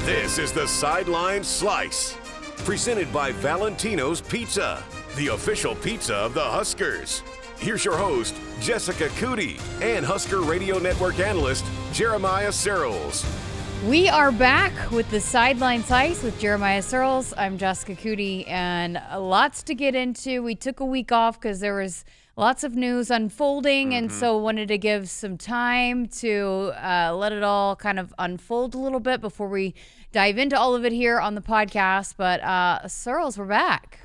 This is the Sideline Slice, presented by Valentino's Pizza, the official pizza of the Huskers. Here's your host, Jessica Coody, and Husker Radio Network analyst, Jeremiah Sirles. We are back with the Sideline Slice with Jeremiah Sirles. I'm Jessica Coody, and lots to get into. We took a week off because there was lots of news unfolding, and so wanted to give some time to let it all kind of unfold a little bit before we dive into all of it here on the podcast. But Sirles, we're back.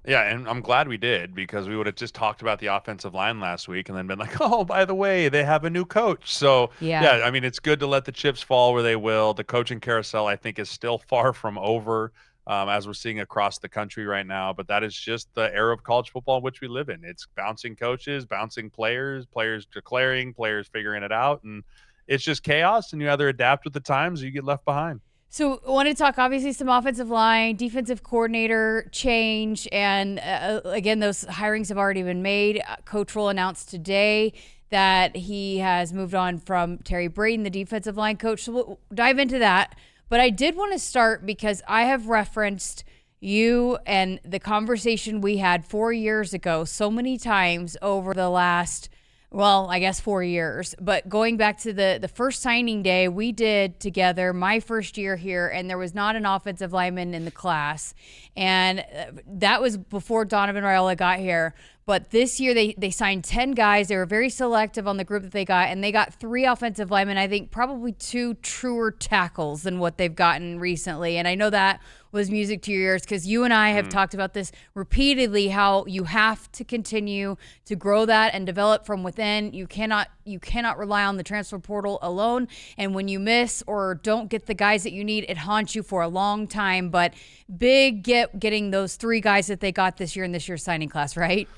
Yeah, and I'm glad we did, because we would have just talked about the offensive line last week and then been like, oh, by the way, they have a new coach. So, yeah, I mean, it's good to let the chips fall where they will. The coaching carousel, I think, is still far from over, as we're seeing across the country right now. But that is just the era of college football in which we live in. It's bouncing coaches, bouncing players, players declaring, players figuring it out. And it's just chaos, and you either adapt with the times or you get left behind. So I want to talk, obviously, some offensive line, defensive coordinator change. And again, those hirings have already been made. Coach Roll announced today that he has moved on from Terry Braden, the defensive line coach. So we'll dive into that. But I did want to start because I have referenced you and the conversation we had 4 years ago so many times over the last, well, I guess 4 years. But going back to the first signing day we did together, my first year here, and there was not an offensive lineman in the class. And that was before Donovan Raiola got here. But this year they signed 10 guys. They were very selective on the group that they got, and they got 3 offensive linemen, I think probably 2 truer tackles than what they've gotten recently. And I know that was music to your ears because you and I have talked about this repeatedly, how you have to continue to grow that and develop from within. You cannot rely on the transfer portal alone. And when you miss or don't get the guys that you need, it haunts you for a long time. But big getting those 3 guys that they got this year in this year's signing class, right?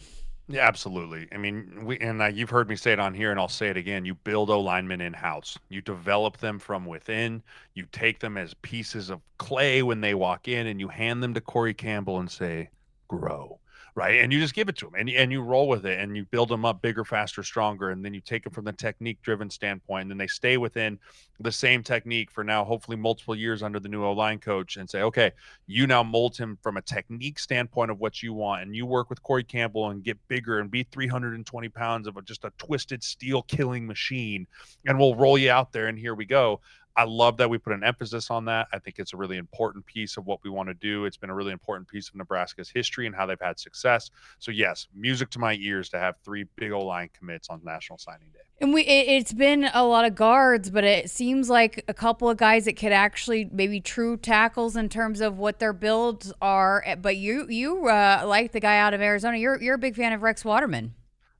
Yeah, absolutely. I mean, you've heard me say it on here, and I'll say it again. You build O-linemen in-house. You develop them from within. You take them as pieces of clay when they walk in, and you hand them to Corey Campbell and say, grow, right? And you just give it to them, and you roll with it, and you build them up bigger, faster, stronger, and then you take them from the technique-driven standpoint, and then they stay within the same technique for now hopefully multiple years under the new O-line coach, and say, okay, you now mold him from a technique standpoint of what you want, and you work with Corey Campbell and get bigger and be 320 pounds of just a twisted steel killing machine, and we'll roll you out there, and here we go. I love that we put an emphasis on that. I think it's a really important piece of what we want to do. It's been a really important piece of Nebraska's history and how they've had success. So yes, music to my ears to have 3 big O-line commits on National Signing Day. And it's been a lot of guards, but it seems like a couple of guys that could actually maybe true tackles in terms of what their builds are. But you like the guy out of Arizona. You're a big fan of Rex Waterman.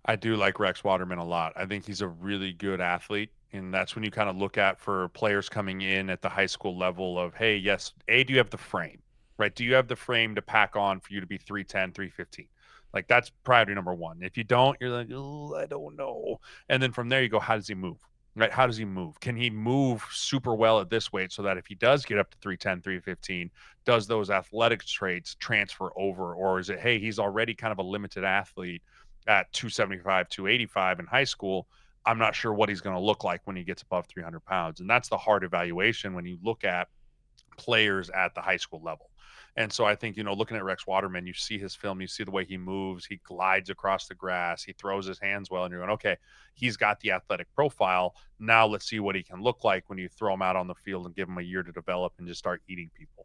I do like Rex Waterman a lot. I think he's a really good athlete. And that's when you kind of look at for players coming in at the high school level of, hey, yes, do you have the frame, right? Do you have the frame to pack on for you to be 310, 315? Like, that's priority number 1. If you don't, you're like, oh, I don't know. And then from there you go, how does he move, right? How does he move? Can he move super well at this weight so that if he does get up to 310, 315, does those athletic traits transfer over? Or is it, hey, he's already kind of a limited athlete at 275, 285 in high school. I'm not sure what he's going to look like when he gets above 300 pounds. And that's the hard evaluation when you look at players at the high school level. And so I think, looking at Rex Waterman, you see his film, you see the way he moves, he glides across the grass, he throws his hands well, and you're going, okay, he's got the athletic profile. Now let's see what he can look like when you throw him out on the field and give him a year to develop and just start eating people.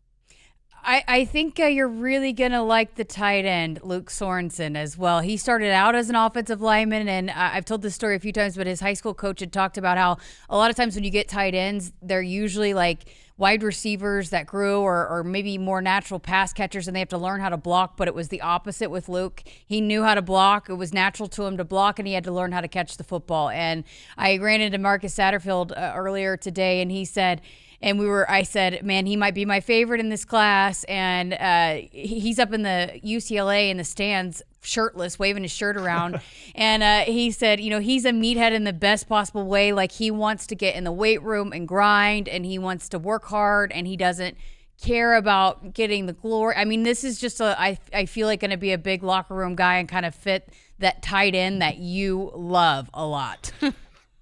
I think you're really going to like the tight end, Luke Sorensen, as well. He started out as an offensive lineman, and I've told this story a few times, but his high school coach had talked about how a lot of times when you get tight ends, they're usually like wide receivers that grew or maybe more natural pass catchers, and they have to learn how to block, but it was the opposite with Luke. He knew how to block. It was natural to him to block, and he had to learn how to catch the football. And I ran into Marcus Satterfield earlier today, and he said, I said, man, he might be my favorite in this class. And he's up in the UCLA in the stands, shirtless, waving his shirt around. And he said, he's a meathead in the best possible way. Like, he wants to get in the weight room and grind, and he wants to work hard, and he doesn't care about getting the glory. I mean, this is just I feel like going to be a big locker room guy and kind of fit that tight end that you love a lot.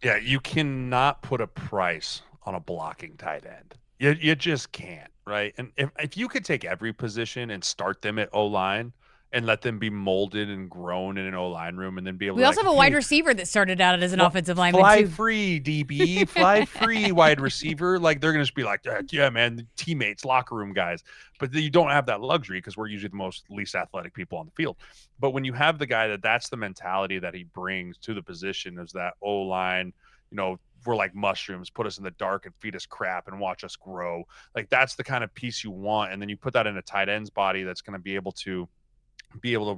Yeah, you cannot put a price on a blocking tight end. You just can't, right? And if you could take every position and start them at O-line and let them be molded and grown in an O-line room and then be able We to also like, have a wide hey, receiver that started out as an offensive lineman fly too. free DB, fly free wide receiver. Like they're gonna just be like, "Heck yeah, man, the teammates, locker room guys." But you don't have that luxury because we're usually the most least athletic people on the field. But when you have the guy that's the mentality that he brings to the position is that O line, we're like mushrooms, put us in the dark and feed us crap and watch us grow. Like that's the kind of piece you want. And then you put that in a tight end's body that's going to be able to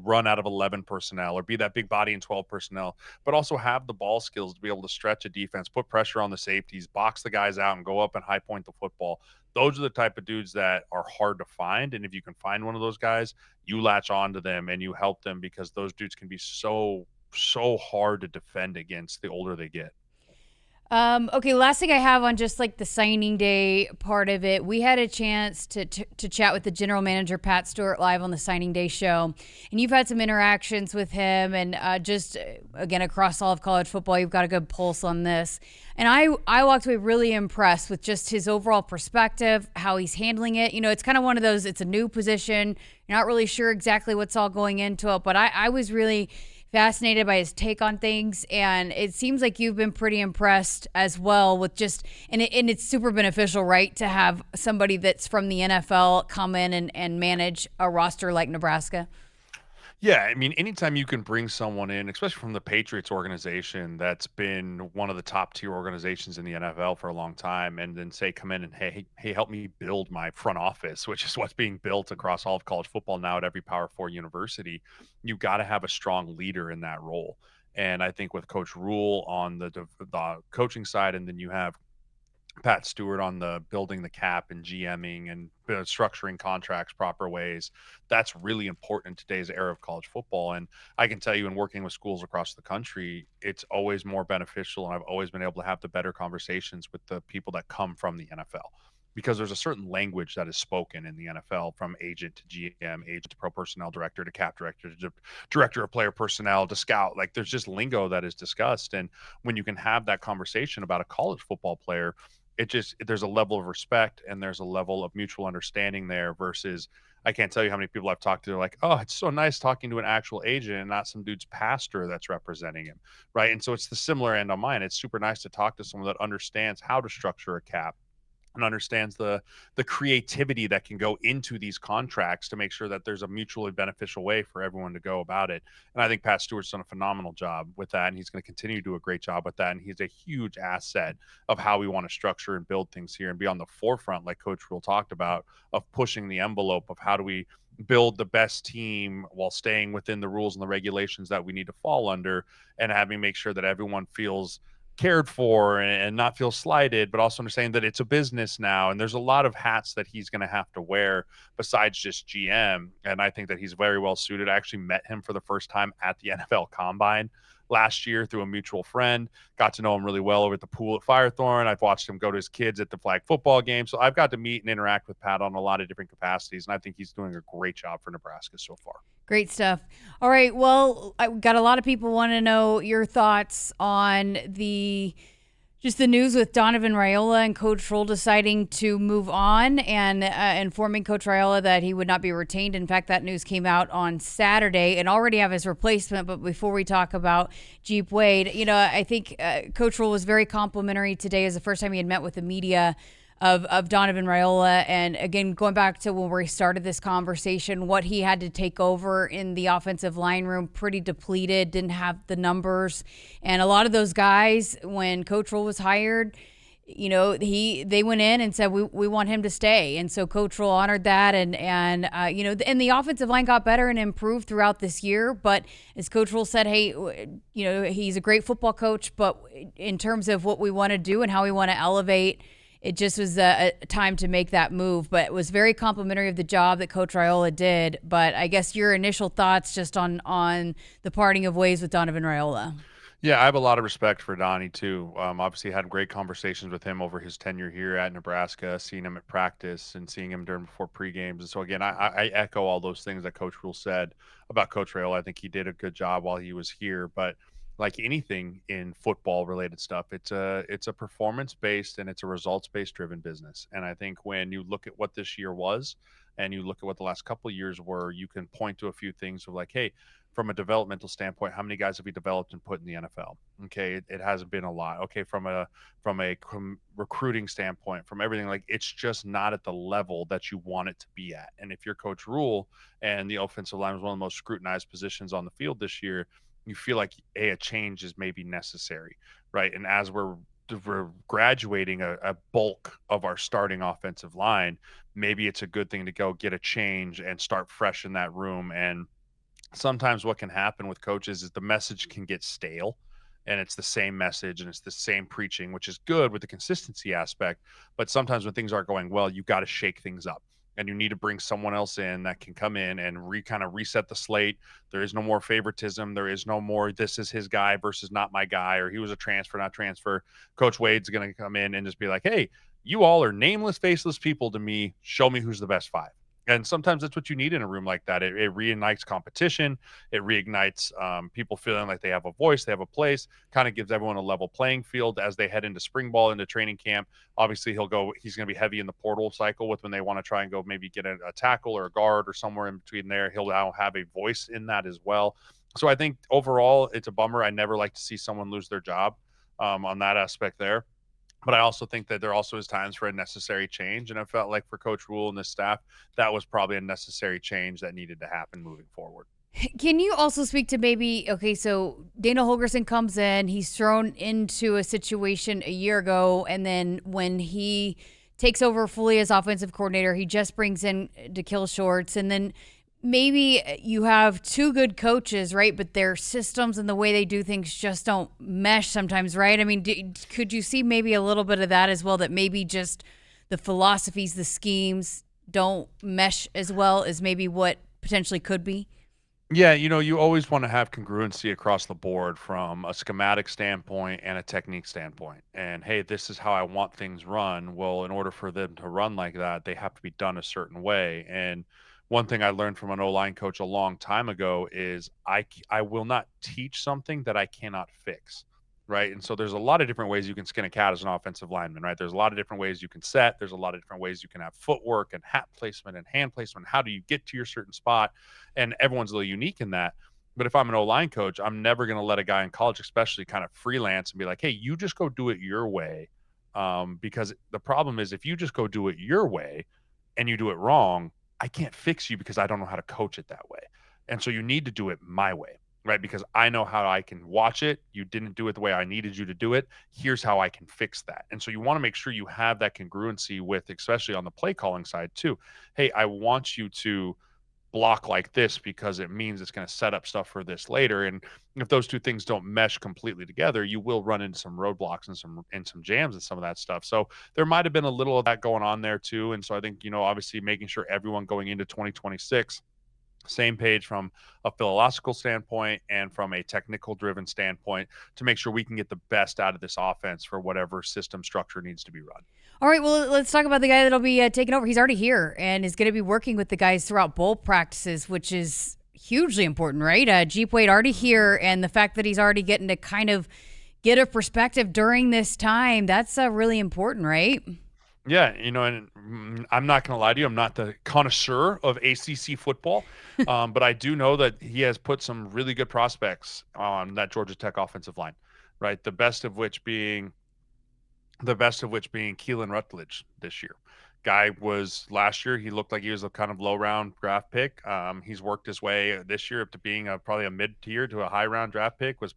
run out of 11 personnel or be that big body in 12 personnel, but also have the ball skills to be able to stretch a defense, put pressure on the safeties, box the guys out, and go up and high point the football. Those are the type of dudes that are hard to find. And if you can find one of those guys, you latch on to them and you help them because those dudes can be so, so hard to defend against the older they get. Okay, last thing I have on just like the signing day part of it, we had a chance to chat with the general manager, Pat Stewart, live on the signing day show. And you've had some interactions with him and again, across all of college football, you've got a good pulse on this. And I walked away really impressed with just his overall perspective, how he's handling it. It's kind of one of those, it's a new position. You're not really sure exactly what's all going into it, but I was really fascinated by his take on things, and it seems like you've been pretty impressed as well with just and it's super beneficial, right, to have somebody that's from the NFL come in and manage a roster like Nebraska. Yeah, I mean, anytime you can bring someone in, especially from the Patriots organization, that's been one of the top tier organizations in the NFL for a long time, and then say, come in and hey, help me build my front office, which is what's being built across all of college football now at every Power Four university. You got to have a strong leader in that role, and I think with Coach Rule on the coaching side, and then you have Pat Stewart on the building the cap and GMing and structuring contracts proper ways. That's really important in today's era of college football. And I can tell you, in working with schools across the country, it's always more beneficial. And I've always been able to have the better conversations with the people that come from the NFL because there's a certain language that is spoken in the NFL from agent to GM, agent to pro personnel director to cap director to director of player personnel to scout. Like there's just lingo that is discussed. And when you can have that conversation about a college football player, there's a level of respect and there's a level of mutual understanding there versus I can't tell you how many people I've talked to. They're like, oh, it's so nice talking to an actual agent and not some dude's pastor that's representing him. Right. And so it's the similar end on mine. It's super nice to talk to someone that understands how to structure a cap and understands the creativity that can go into these contracts to make sure that there's a mutually beneficial way for everyone to go about it. And I think Pat Stewart's done a phenomenal job with that, and he's going to continue to do a great job with that. And he's a huge asset of how we want to structure and build things here and be on the forefront, like Coach Rule talked about, of pushing the envelope of how do we build the best team while staying within the rules and the regulations that we need to fall under, and having make sure that everyone feels cared for and not feel slighted, but also understanding that it's a business now. And there's a lot of hats that he's going to have to wear besides just GM. And I think that he's very well suited. I actually met him for the first time at the NFL Combine last year through a mutual friend, got to know him really well over at the pool at Firethorn. I've watched him go to his kids at the flag football game. So I've got to meet and interact with Pat on a lot of different capacities. And I think he's doing a great job for Nebraska so far. Great stuff. All right. Well, I got a lot of people want to know your thoughts on the news with Donovan Raiola and Coach Rule deciding to move on and informing Coach Raiola that he would not be retained. In fact, that news came out on Saturday and already have his replacement. But before we talk about Jeep Wade, I think Coach Rule was very complimentary today. As the first time he had met with the media of Donovan Raiola. And again, going back to when we started this conversation, what he had to take over in the offensive line room, pretty depleted, didn't have the numbers. And a lot of those guys, when Coach Rule was hired, they went in and said, we want him to stay. And so Coach Rule honored that. And the offensive line got better and improved throughout this year. But as Coach Rule said, hey, he's a great football coach, but in terms of what we want to do and how we want to elevate, it just was a time to make that move. But it was very complimentary of the job that Coach Raiola did. But I guess your initial thoughts just on the parting of ways with Donovan Raiola. Yeah, I have a lot of respect for Donnie too. Obviously had great conversations with him over his tenure here at Nebraska, seeing him at practice and seeing him before pre-games. And so again, I echo all those things that Coach Rule said about Coach Raiola. I think he did a good job while he was here. But like anything in football related stuff, it's a performance based and it's a results based driven business. And I think when you look at what this year was and you look at what the last couple of years were, you can point to a few things of like, hey, from a developmental standpoint, how many guys have we developed and put in the NFL? Okay, it hasn't been a lot. Okay, from a recruiting standpoint, from everything, like it's just not at the level that you want it to be at. And if you're Coach Rule and the offensive line was one of the most scrutinized positions on the field this year, you feel like a change is maybe necessary, right? And as we're graduating a bulk of our starting offensive line, maybe it's a good thing to go get a change and start fresh in that room. And sometimes what can happen with coaches is the message can get stale and it's the same message and it's the same preaching, which is good with the consistency aspect. But sometimes when things aren't going well, you got to shake things up and you need to bring someone else in that can come in and kind of reset the slate. There is no more favoritism. There is no more, this is his guy versus not my guy, or he was a transfer, not transfer. Coach Wade's going to come in and just be like, hey, you all are nameless, faceless people to me. Show me who's the best five. And sometimes that's what you need in a room like that. It reignites competition. It reignites people feeling like they have a voice, they have a place, kind of gives everyone a level playing field as they head into spring ball, into training camp. Obviously, he's going to be heavy in the portal cycle with when they want to try and go maybe get a tackle or a guard or somewhere in between there. He'll now have a voice in that as well. So I think overall, it's a bummer. I never like to see someone lose their job on that aspect there. But I also think that there also is times for a necessary change. And I felt like for Coach Rule and this staff, that was probably a necessary change that needed to happen moving forward. Can you also speak to maybe, okay, so Dana Holgorsen comes in, he's thrown into a situation a year ago, and then when he takes over fully as offensive coordinator, he just brings in DeKill Shorts, and then maybe you have two good coaches, right? But their systems and the way they do things just don't mesh sometimes, right? I mean, could you see maybe a little bit of that as well, that maybe just the philosophies, the schemes don't mesh as well as maybe what potentially could be? Yeah, you always want to have congruency across the board from a schematic standpoint and a technique standpoint. And hey, this is how I want things run. Well, in order for them to run like that, they have to be done a certain way. And one thing I learned from an O-line coach a long time ago is I will not teach something that I cannot fix, right? And so there's a lot of different ways you can skin a cat as an offensive lineman, right? There's a lot of different ways you can set. There's a lot of different ways you can have footwork and hat placement and hand placement. How do you get to your certain spot? And everyone's a little unique in that. But if I'm an O-line coach, I'm never going to let a guy in college, especially, kind of freelance and be like, hey, you just go do it your way. Because the problem is if you just go do it your way and you do it wrong, I can't fix you because I don't know how to coach it that way. And so you need to do it my way, right? Because I know how I can watch it. You didn't do it the way I needed you to do it. Here's how I can fix that. And so you want to make sure you have that congruency with, especially on the play calling side too. Hey, I want you to block like this because it means it's going to set up stuff for this later. And if those two things don't mesh completely together, you will run into some roadblocks and some jams and some of that stuff. So there might have been a little of that going on there too. And so I think, obviously making sure everyone going into 2026, same page from a philosophical standpoint and from a technical driven standpoint to make sure we can get the best out of this offense for whatever system structure needs to be run. All right, well, let's talk about the guy that'll be taking over. He's already here and is going to be working with the guys throughout bowl practices, which is hugely important, right? Jeep Wade already here, and the fact that he's already getting to kind of get a perspective during this time, that's really important, right? Yeah, and I'm not going to lie to you. I'm not the connoisseur of ACC football, but I do know that he has put some really good prospects on that Georgia Tech offensive line, right? The best of which being Keelan Rutledge this year. Guy was last year, he looked like he was a kind of low round draft pick. He's worked his way this year up to being probably a mid-tier to a high round draft pick, was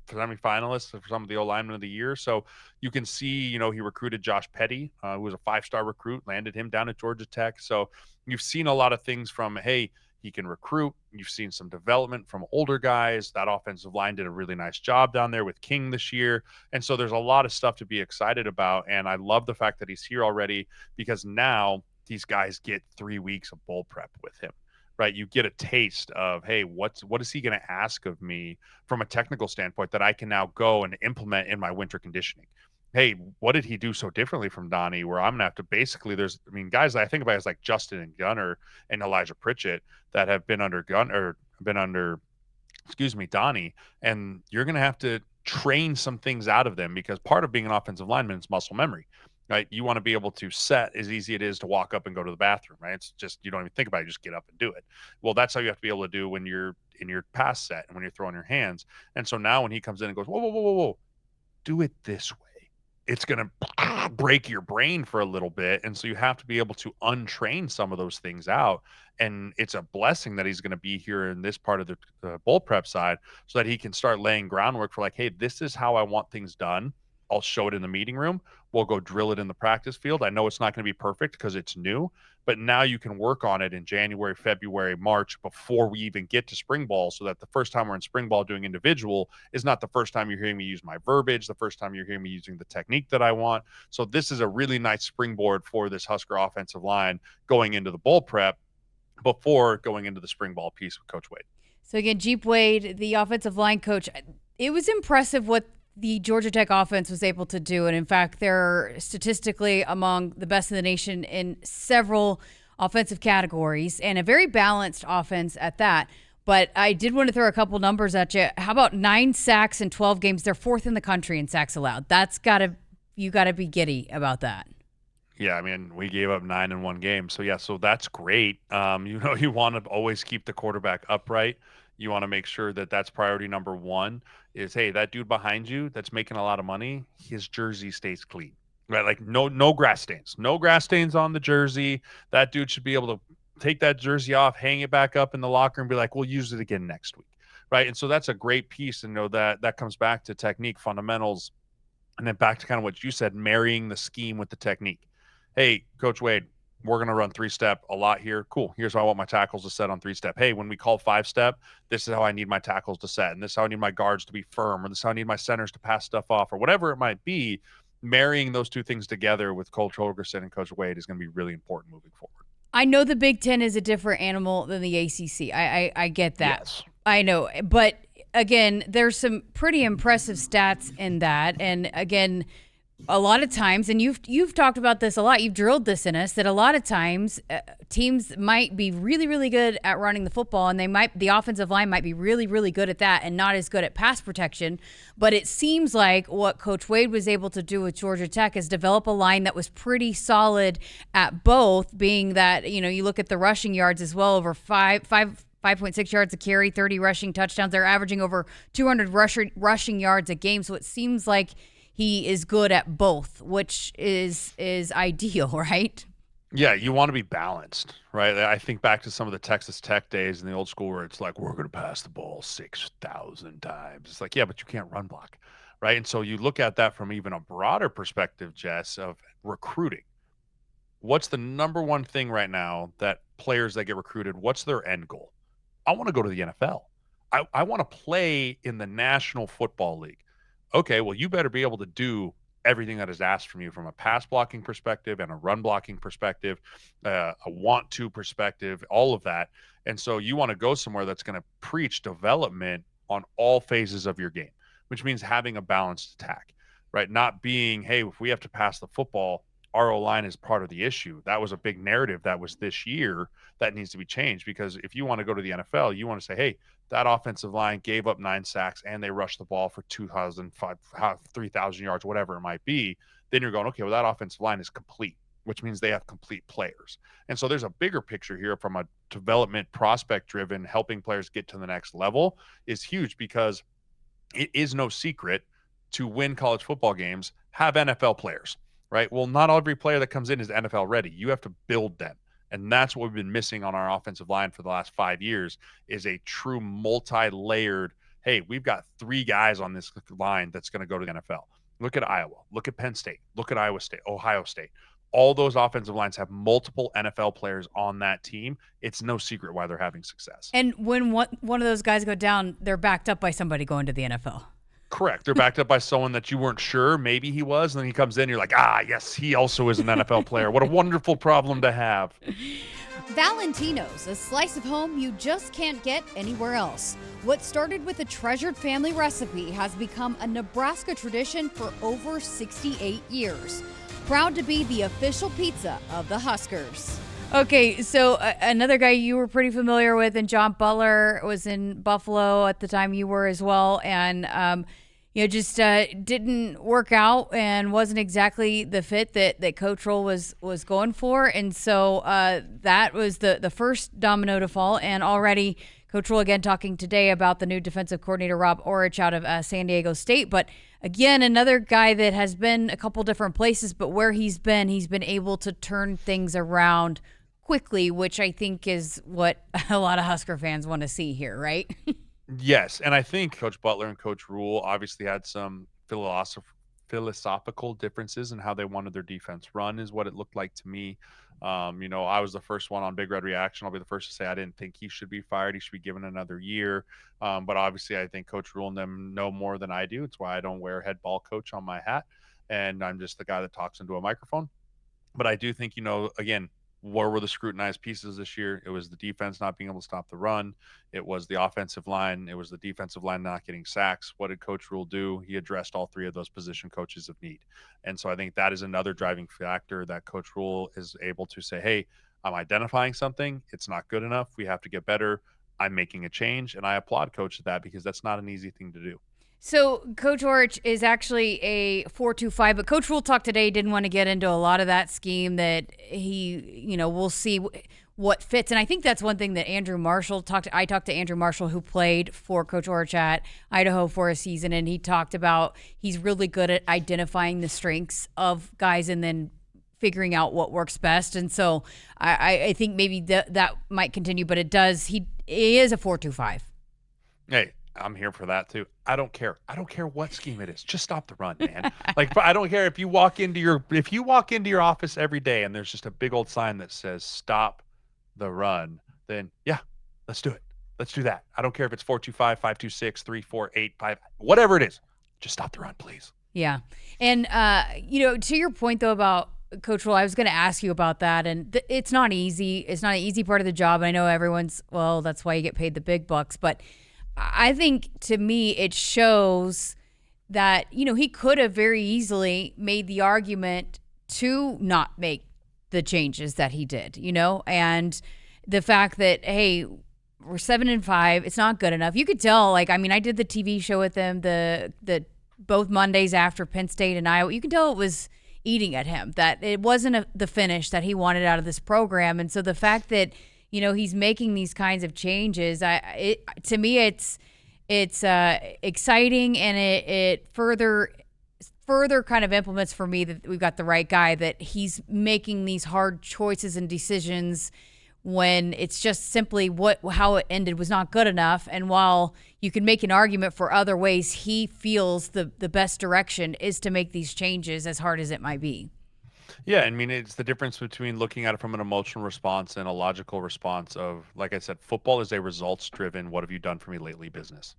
semi-finalist for some of the O-linemen of the year. So you can see, he recruited Josh Petty, who was a 5-star recruit, landed him down at Georgia Tech. So you've seen a lot of things from, hey, he can recruit. You've seen some development from older guys. That offensive line did a really nice job down there with King this year. And so there's a lot of stuff to be excited about. And I love the fact that he's here already, because now these guys get 3 weeks of bowl prep with him, right? You get a taste of, hey, what is he going to ask of me from a technical standpoint that I can now go and implement in my winter conditioning? Hey, what did he do so differently from Donnie, where I'm going to have to basically, guys I think about as like Justin and Gunner and Elijah Pritchett that have been under Donnie, and you're going to have to train some things out of them, because part of being an offensive lineman is muscle memory, right? You want to be able to set as easy it is to walk up and go to the bathroom, right? It's just, you don't even think about it, you just get up and do it. Well, that's how you have to be able to do when you're in your pass set and when you're throwing your hands. And so now when he comes in and goes, whoa, whoa, whoa, whoa, whoa, do it this way, it's going to break your brain for a little bit. And so you have to be able to untrain some of those things out. And it's a blessing that he's going to be here in this part of the bowl prep side, so that he can start laying groundwork for like, hey, this is how I want things done. I'll show it in the meeting room. We'll go drill it in the practice field. I know it's not going to be perfect because it's new, but now you can work on it in January, February, March before we even get to spring ball, so that the first time we're in spring ball doing individual is not the first time you're hearing me use my verbiage, the first time you're hearing me using the technique that I want. So this is a really nice springboard for this Husker offensive line going into the bowl prep before going into the spring ball piece with Coach Wade. So again, Jeep Wade, the offensive line coach, it was impressive what the Georgia Tech offense was able to do. And in fact, they're statistically among the best in the nation in several offensive categories, and a very balanced offense at that. But I did want to throw a couple numbers at you. How about 9 sacks in 12 games? They're 4th in the country in sacks allowed. You gotta be giddy about that. Yeah, I mean, we gave up 9 in one game. So, yeah, so that's great. You want to always keep the quarterback upright. You want to make sure that that's priority number one is, hey, that dude behind you that's making a lot of money, his jersey stays clean, right? Like no grass stains. No grass stains on the jersey. That dude should be able to take that jersey off, hang it back up in the locker and be like, we'll use it again next week, right? And so that's a great piece. And know that comes back to technique, fundamentals, and then back to kind of what you said, marrying the scheme with the technique. Hey, Coach Wade, we're going to run 3-step a lot here. Cool. Here's how I want my tackles to set on 3-step. Hey, when we call 5-step, this is how I need my tackles to set. And this is how I need my guards to be firm, or this is how I need my centers to pass stuff off, or whatever it might be. Marrying those two things together with Coach Holgerson and Coach Wade is going to be really important moving forward. I know the Big Ten is a different animal than the ACC. I get that. Yes. I know. But again, there's some pretty impressive stats in that. And again, a lot of times, and you've talked about this a lot, you've drilled this in us, that a lot of times teams might be really, really good at running the football, and the offensive line might be really, really good at that and not as good at pass protection. But it seems like what Coach Wade was able to do with Georgia Tech is develop a line that was pretty solid at both, being that, you look at the rushing yards as well, over 5.6 yards a carry, 30 rushing touchdowns. They're averaging over 200 rushing yards a game. So it seems like he is good at both, which is ideal, right? Yeah, you want to be balanced, right? I think back to some of the Texas Tech days in the old school where it's like, we're going to pass the ball 6,000 times. It's like, yeah, but you can't run block, right? And so you look at that from even a broader perspective, Jess, of recruiting. What's the number one thing right now that players that get recruited, what's their end goal? I want to go to the NFL. I want to play in the National Football League. Okay, well, you better be able to do everything that is asked from you from a pass blocking perspective and a run blocking perspective, a want-to perspective, all of that. And so you want to go somewhere that's going to preach development on all phases of your game, which means having a balanced attack, right? Not being, hey, if we have to pass the football, our O-line is part of the issue. That was a big narrative that was this year that needs to be changed, because if you want to go to the NFL, you want to say, hey, that offensive line gave up 9 sacks and they rushed the ball for 3,000 yards, whatever it might be. Then you're going, okay, well, that offensive line is complete, which means they have complete players. And so there's a bigger picture here from a development prospect driven, helping players get to the next level is huge, because it is no secret to win college football games, have NFL players, right? Well, not every player that comes in is NFL ready. You have to build them. And that's what we've been missing on our offensive line for the last 5 years, is a true multi-layered, hey, we've got 3 guys on this line that's going to go to the NFL. Look at Iowa. Look at Penn State. Look at Iowa State, Ohio State. All those offensive lines have multiple NFL players on that team. It's no secret why they're having success. And when one of those guys go down, they're backed up by somebody going to the NFL. Correct. They're backed up by someone that you weren't sure maybe he was, and then he comes in, you're like, yes, he also is an NFL player. What a wonderful problem to have. Valentino's, a slice of home you just can't get anywhere else. What started with a treasured family recipe has become a Nebraska tradition for over 68 years. Proud to be the official pizza of the Huskers. Okay, so another guy you were pretty familiar with, and John Butler was in Buffalo at the time you were as well, and just didn't work out and wasn't exactly the fit that Coach Roll was going for, and so that was the first domino to fall. And already Coach Roll again talking today about the new defensive coordinator Rob Orich out of San Diego State, but again, another guy that has been a couple different places, but where he's been able to turn things around quickly, which I think is what a lot of Husker fans want to see here, right? Yes, and I think Coach Butler and Coach Rule obviously had some philosophical differences in how they wanted their defense run, is what it looked like to me. I was the first one on Big Red Reaction. I'll be the first to say I didn't think he should be fired. He should be given another year. But obviously, I think Coach Rule and them know more than I do. It's why I don't wear head ball coach on my hat, and I'm just the guy that talks into a microphone. But I do think, again, where were the scrutinized pieces this year? It was the defense not being able to stop the run. It was the offensive line. It was the defensive line not getting sacks. What did Coach Rule do? He addressed all three of those position coaches of need. And so I think that is another driving factor that Coach Rule is able to say, hey, I'm identifying something. It's not good enough. We have to get better. I'm making a change. And I applaud Coach at that, because that's not an easy thing to do. So Coach Orich is actually a 4-2-5, but Coach Rule talked today, didn't want to get into a lot of that scheme that he, we'll see what fits. And I think that's one thing that Andrew Marshall I talked to Andrew Marshall, who played for Coach Orich at Idaho for a season, and he talked about he's really good at identifying the strengths of guys and then figuring out what works best. And so I think maybe that might continue, but it does. He is a 4-2-5. Hey, I'm here for that too. I don't care. I don't care what scheme it is. Just stop the run, man. Like, I don't care if you walk into your office every day and there's just a big old sign that says stop the run, then yeah, let's do it. Let's do that. I don't care if it's 4-2-5, 5-2-6, 3-4-8-5, whatever it is. Just stop the run, please. Yeah. And to your point though about Coach Roll, I was going to ask you about that, and it's not easy. It's not an easy part of the job. I know that's why you get paid the big bucks, but I think, to me, it shows that, he could have very easily made the argument to not make the changes that he did, and the fact that, hey, we're 7-5, it's not good enough. You could tell, I did the TV show with them, the both Mondays after Penn State and Iowa. You can tell it was eating at him, that it wasn't the finish that he wanted out of this program. And so the fact that, he's making these kinds of changes, to me, it's exciting, and it further kind of implements for me that we've got the right guy, that he's making these hard choices and decisions when it's just simply how it ended was not good enough. And while you can make an argument for other ways, he feels the best direction is to make these changes, as hard as it might be. Yeah, I mean, it's the difference between looking at it from an emotional response and a logical response of, like I said, football is a results-driven, what have you done for me lately business.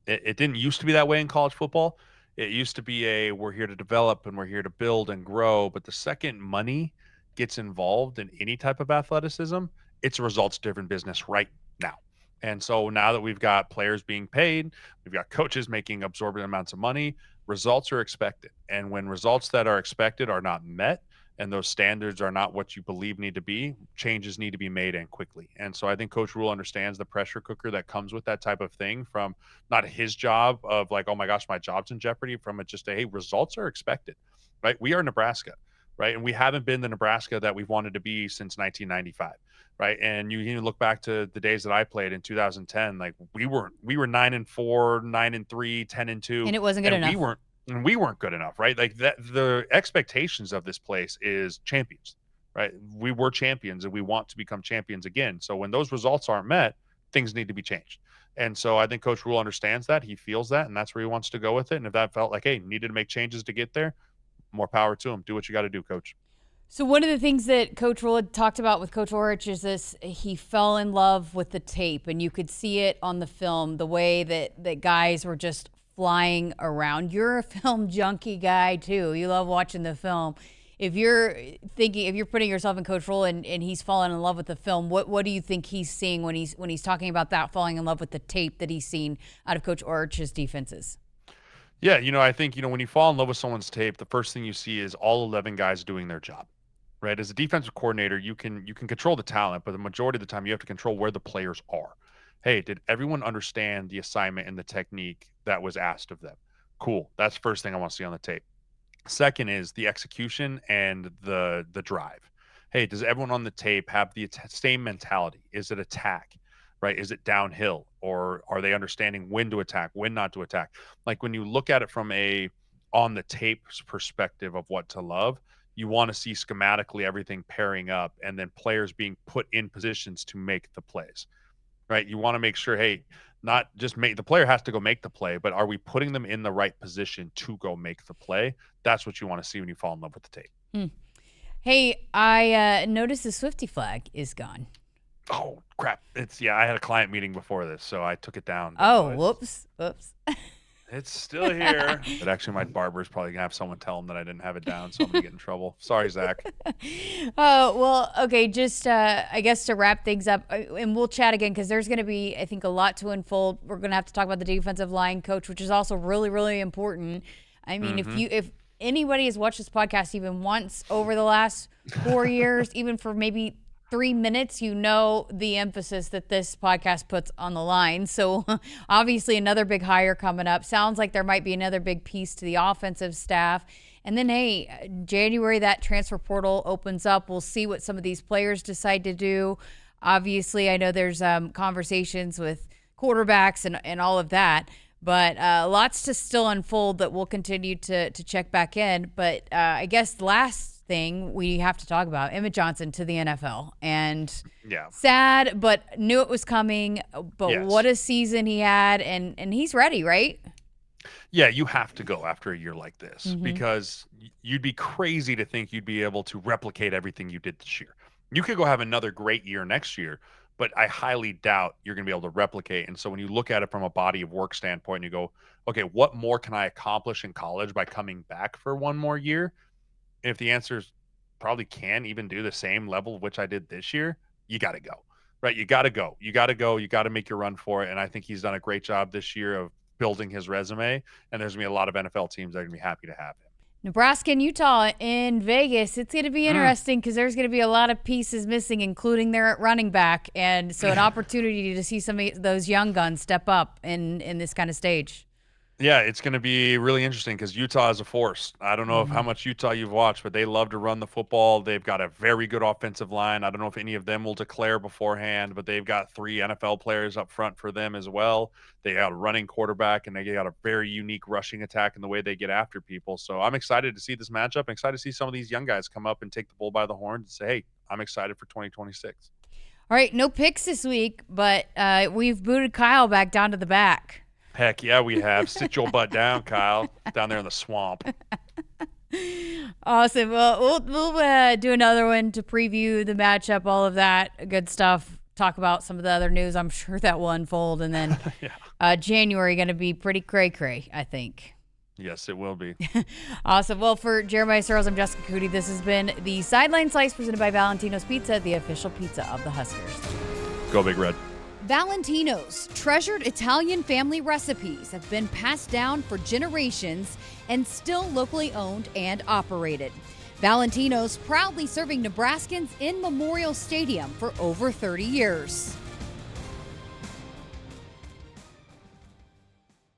It didn't used to be that way in college football. It used to be we're here to develop and we're here to build and grow. But the second money gets involved in any type of athleticism, it's a results-driven business right now. And so now that we've got players being paid, we've got coaches making absorbent amounts of money, results are expected. And when results that are expected are not met, and those standards are not what you believe need to be, changes need to be made, and quickly. And so I think Coach Rule understands the pressure cooker that comes with that type of thing, from not his job of like, oh my gosh, my job's in jeopardy, from it just hey, results are expected, right? We are Nebraska, right? And we haven't been the Nebraska that we've wanted to be since 1995. Right. And you look back to the days that I played in 2010, like we were 9-4, 9-3, 10-2. And it wasn't good enough. We weren't good enough. Right. Like that, the expectations of this place is champions. Right. We were champions and we want to become champions again. So when those results aren't met, things need to be changed. And so I think Coach Rule understands that. He feels that, and that's where he wants to go with it. And if that felt like, hey, needed to make changes to get there, more power to him. Do what you got to do, Coach. So one of the things that Coach Rule had talked about with Coach Orich is he fell in love with the tape, and you could see it on the film, the way that guys were just flying around. You're a film junkie guy too. You love watching the film. If you're putting yourself in Coach Rule and he's fallen in love with the film, what do you think he's seeing when he's talking about that, falling in love with the tape that he's seen out of Coach Orich's defenses? Yeah, I think, when you fall in love with someone's tape, the first thing you see is all 11 guys doing their job. right? As a defensive coordinator, you can control the talent, but the majority of the time you have to control where the players are. Hey, did everyone understand the assignment and the technique that was asked of them? Cool. That's the first thing I want to see on the tape. Second is the execution and the drive. Hey, does everyone on the tape have the same mentality? Is it attack, right? Is it downhill, or are they understanding when to attack, when not to attack? Like when you look at it from a on the tape perspective of what to love, you want to see schematically everything pairing up and then players being put in positions to make the plays, right? You want to make sure, hey, not just make the player has to go make the play, but are we putting them in the right position to go make the play? That's what you want to see when you fall in love with the tape. Hey, I noticed the Swifty flag is gone. Oh, crap. I had a client meeting before this, so I took it down. Oh, whoops. It's still here. But actually, my barber's probably going to have someone tell him that I didn't have it down, so I'm going to get in trouble. Sorry, Zach. Oh, well, okay, just I guess to wrap things up, and we'll chat again because there's going to be, I think, a lot to unfold. We're going to have to talk about the defensive line coach, which is also really, really important. I mean, if anybody has watched this podcast even once over the last 4 years, even for maybe 3 minutes, you know the emphasis that this podcast puts on the line. So obviously another big hire coming up. Sounds like there might be another big piece to the offensive staff. And then, hey, January, that transfer portal opens up. We'll see what some of these players decide to do. Obviously, I know there's conversations with quarterbacks and all of that. But lots to still unfold that we'll continue to check back in. But I guess the last thing we have to talk about, Emmett Johnson to the NFL. And sad, but knew it was coming. But what a season he had. And he's ready, right? Yeah, you have to go after a year like this because you'd be crazy to think you'd be able to replicate everything you did this year. You could go have another great year next year, but I highly doubt you're going to be able to replicate. And so when you look at it from a body of work standpoint, you go, okay, what more can I accomplish in college by coming back for one more year? If the answer is probably can even do the same level of which I did this year, you got to go, right? You got to go. You got to go. You got to make your run for it. And I think he's done a great job this year of building his resume. And there's going to be a lot of NFL teams that are going to be happy to have him. Nebraska and Utah in Vegas. It's going to be interesting because there's going to be a lot of pieces missing, including their running back. And so an opportunity to see some of those young guns step up in this kind of stage. Yeah, it's going to be really interesting because Utah is a force. I don't know how much Utah you've watched, but they love to run the football. They've got a very good offensive line. I don't know if any of them will declare beforehand, but they've got 3 NFL players up front for them as well. They got a running quarterback, and they got a very unique rushing attack in the way they get after people. So I'm excited to see this matchup. I'm excited to see some of these young guys come up and take the bull by the horns and say, hey, I'm excited for 2026. All right, no picks this week, but we've booted Kyle back down to the back. Heck yeah, we have. Sit your butt down, Kyle, down there in the swamp. Awesome. Well, we'll do another one to preview the matchup, all of that good stuff. Talk about some of the other news. I'm sure that will unfold. And then January going to be pretty cray-cray, I think. Yes, it will be. Awesome. Well, for Jeremiah Sirles, I'm Jessica Coody. This has been the Sideline Slice presented by Valentino's Pizza, the official pizza of the Huskers. Go Big Red. Valentino's treasured Italian family recipes have been passed down for generations and still locally owned and operated. Valentino's proudly serving Nebraskans in Memorial Stadium for over 30 years.